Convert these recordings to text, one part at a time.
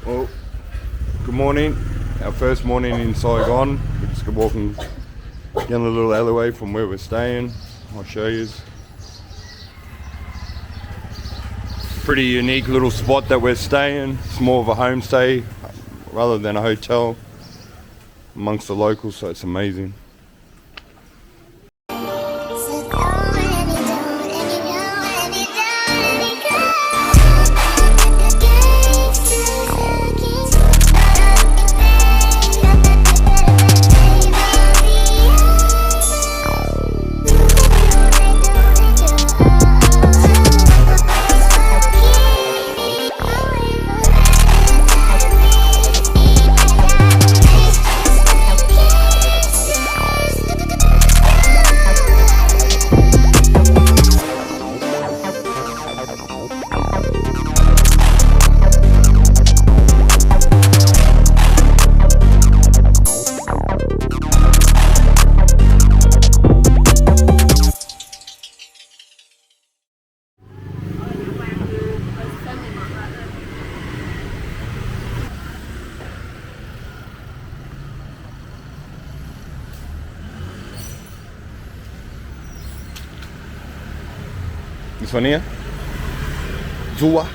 Well, good morning. Our first morning in Saigon. We're just walking down the little alleyway from where we're staying. I'll show you. Pretty unique little spot that we're staying. It's more of a homestay rather than a hotel amongst the locals, so it's amazing. This one here, Zua.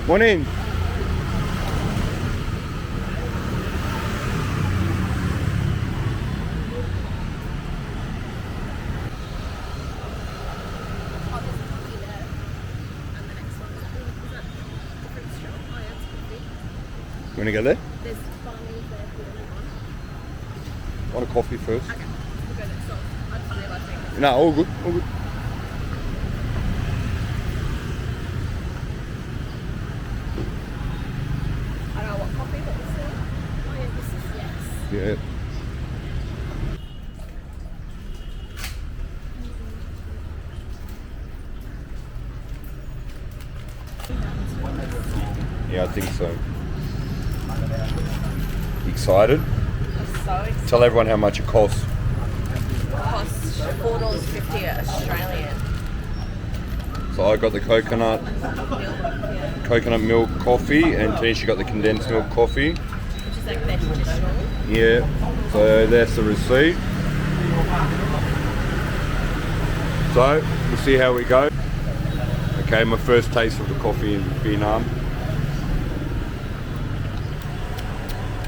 Morning. You want to go there? There's barley there if you Want a coffee first? Okay, we'll go next door. I didn't realise taking No, all good, all good. I don't know what coffee, but we'll see. Oh yeah, this is yes. Yeah. Yeah, I think so. Excited? I'm so excited. Tell everyone how much it costs. It costs $4.50 Australian. So I got the coconut milk coffee, and Tanisha got the condensed milk coffee. Which is like their traditional. Yeah, so that's the receipt. So, we'll see how we go. Okay, my first taste of the coffee in Vietnam.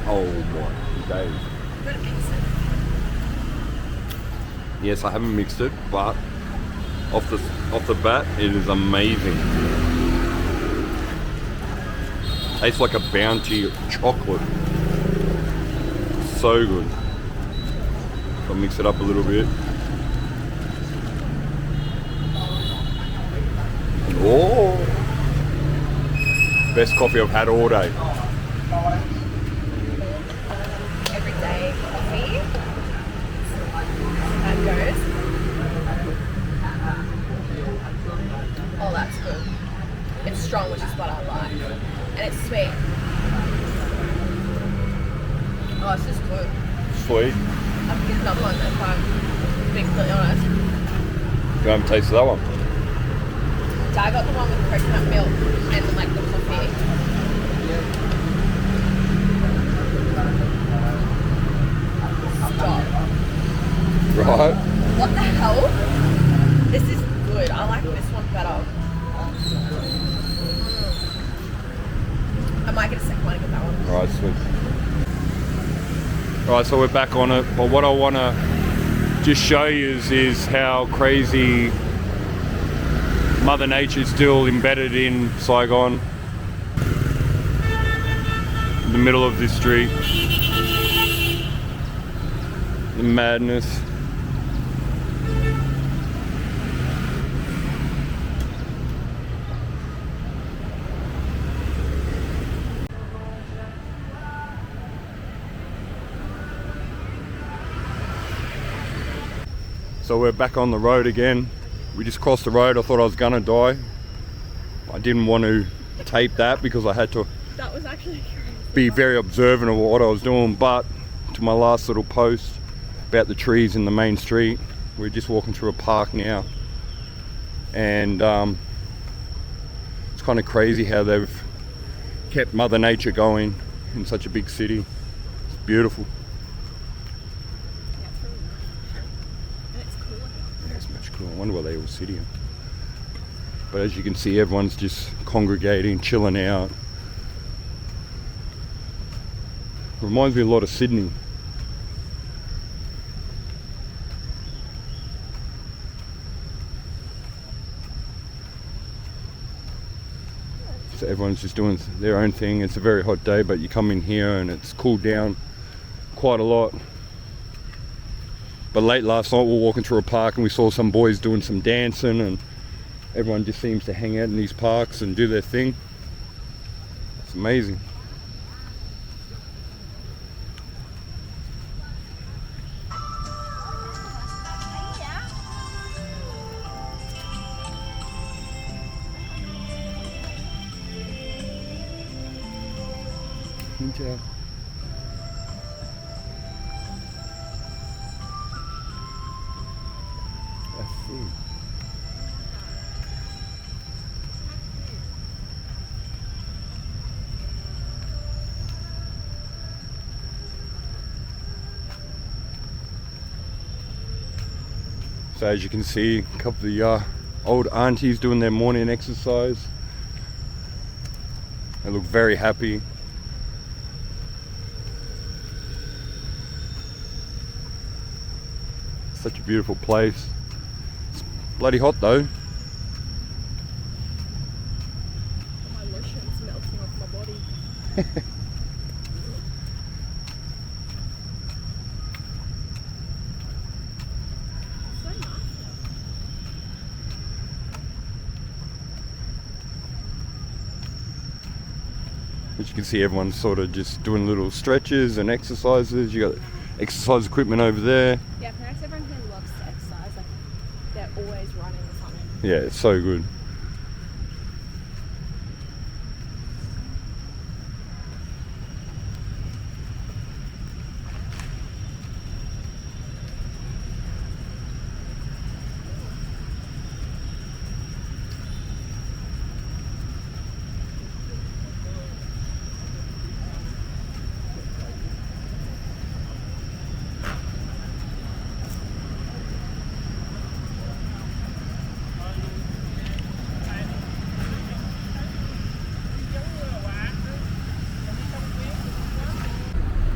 Oh my days. You gotta mix it. Yes, I haven't mixed it, but off the bat, it is amazing. Tastes like a bounty of chocolate. So good. I'll mix it up a little bit. Oh! Best coffee I've had all day. Everyday coffee. That goes. Oh, that's good. It's strong, which is what I like. And it's sweet. Oh, it's just good. Sweet. I can get another one if I'm being completely honest. You haven't tasted that one? I got the one with coconut milk and the coffee. Stop. Right. What the hell? This is good. I like this one better. I might get a second one and get that one. Alright, sweet. Alright, so we're back on it, but what I want to just show you is how crazy Mother Nature is still embedded in Saigon. In the middle of this street. The madness. So we're back on the road again. We just crossed the road. I thought I was gonna die. I didn't want to tape that because I had to That was actually crazy. Be very observant of what I was doing. But to my last little post about the trees in the main street, we're just walking through a park now, and it's kind of crazy how they've kept Mother Nature going in such a big city. It's beautiful. Yeah, it's really nice. And it's cooler. Yeah, it's much cooler. I wonder where they all sit here. But as you can see, everyone's just congregating, chilling out. Reminds me a lot of Sydney. So everyone's just doing their own thing. It's a very hot day, but you come in here and it's cooled down quite a lot. But late last night we were walking through a park and we saw some boys doing some dancing, and everyone just seems to hang out in these parks and do their thing. It's amazing. Ninja. I see. So as you can see, a couple of the old aunties doing their morning exercise. They look very happy. Such a beautiful place. It's bloody hot though. My lotion's melting off my body. So nice. As you can see, everyone's sort of just doing little stretches and exercises. You got exercise equipment over there. Yeah, perhaps everyone here loves to exercise. Like, they're always running or something. Yeah, it's so good.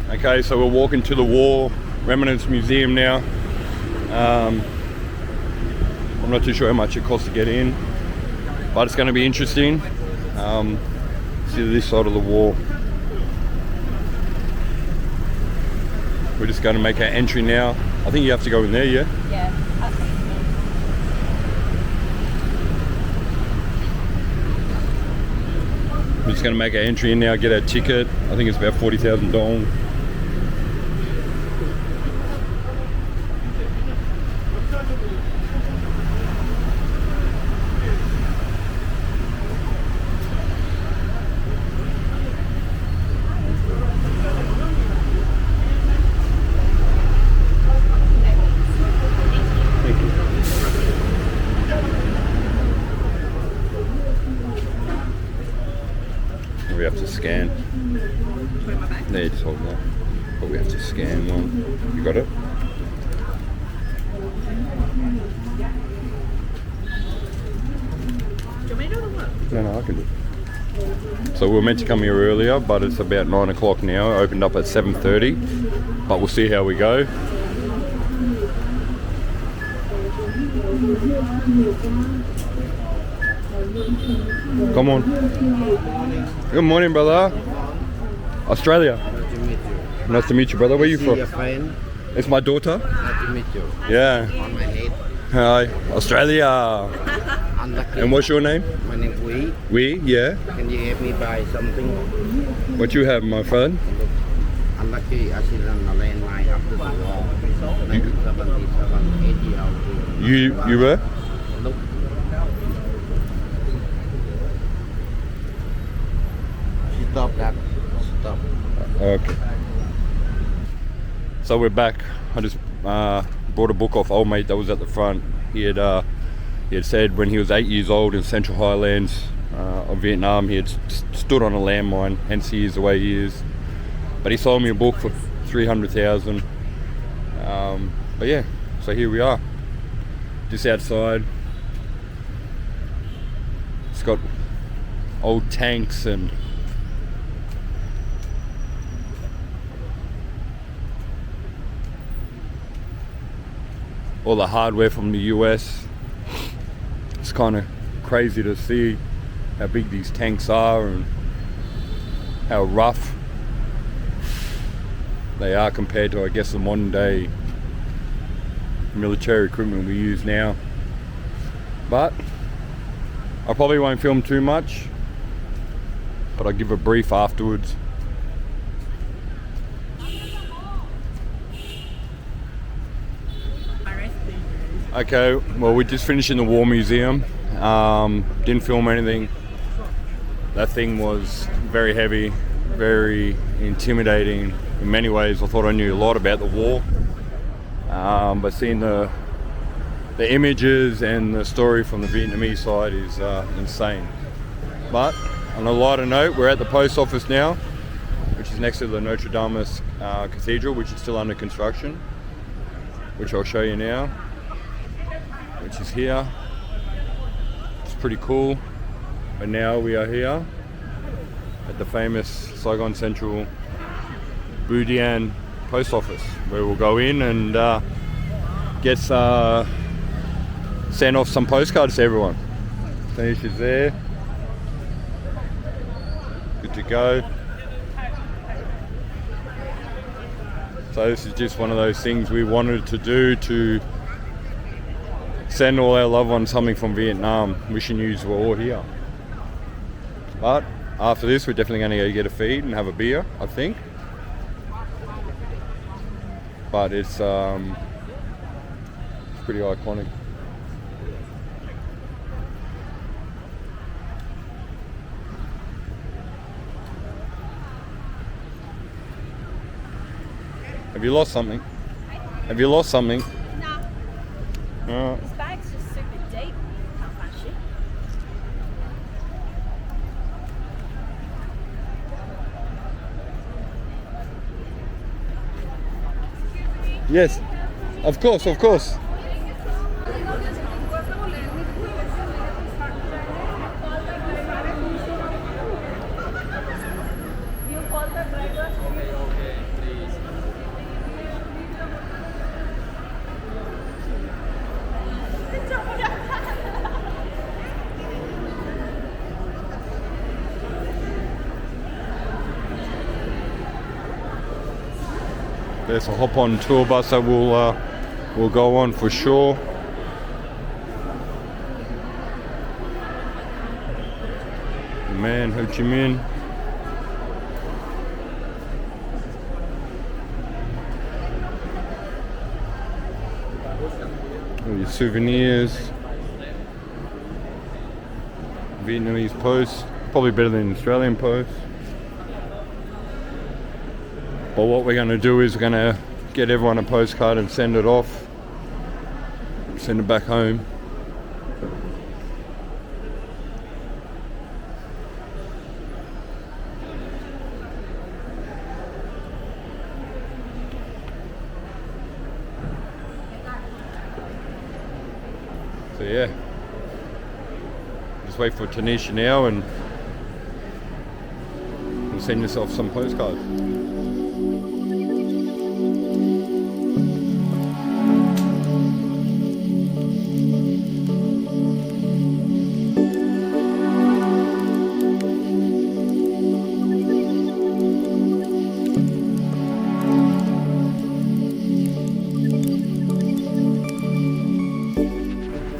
Okay, so we're walking to the War Remnants Museum now. I'm not too sure how much it costs to get in, but it's going to be interesting. See this side of the wall. We're just going to make our entry now. I think you have to go in there, yeah? Yeah. We're just going to make our entry in now, get our ticket. I think it's about 40,000 dong. We have to scan. Put my bag. Yeah, just hold that. But we have to scan one. You got it? Do you want me to do the work? No, I can do it. So we were meant to come here earlier, but it's about 9 o'clock now. It opened up at 7:30, but we'll see how we go. Come on. Good morning, brother. Australia. Nice to meet you. Nice to meet you, brother. Where are you See from? your friend. It's my daughter. Nice to meet you. Yeah. On my head. Hi, Australia. Unlucky. And what's your name? My name is Wee. We, yeah. Can you help me buy something? What you have, my friend? Unlucky accident, a landmine after the war. 1977, 8 years old. You were? Look. stop that. Stop. Okay. So we're back. I just brought a book off old mate that was at the front. He had said when he was 8 years old in Central Highlands of Vietnam, he had stood on a landmine, hence he is the way he is. But he sold me a book for 300,000. But yeah, so here we are, just outside. It's got old tanks and all the hardware from the US. It's kind of crazy to see how big these tanks are and how rough they are compared to, I guess, the modern day military equipment we use now. But I probably won't film too much, but I'll give a brief afterwards. Okay, well, we're just finishing the War Museum. Didn't film anything. That thing was very heavy, very intimidating. In many ways, I thought I knew a lot about the war. But seeing the images and the story from the Vietnamese side is insane. But on a lighter note, we're at the post office now, which is next to the Notre Dame Cathedral, which is still under construction, which I'll show you now, which is here. It's pretty cool. But now we are here at the famous Saigon Central Bưu Điện post office, where we'll go in and get send off some postcards to everyone. Finish is there. Good to go. So this is just one of those things we wanted to do, to send all our loved ones something from Vietnam, wishing you were all here. But after this, we're definitely going to go get a feed and have a beer, I think. But it's pretty iconic. Have you lost something? Have you lost something? No. This bag's just super deep. Can't find shit. Yes, of course, of course. There's a hop-on tour bus that we'll go on for sure. Man, Ho Chi Minh. All your souvenirs. Vietnamese post, probably better than Australian post. But what we're going to do is we're going to get everyone a postcard and send it off, send it back home. So yeah, just wait for Tanisha now and we'll send yourself some postcards.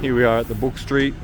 Here we are at the Book Street.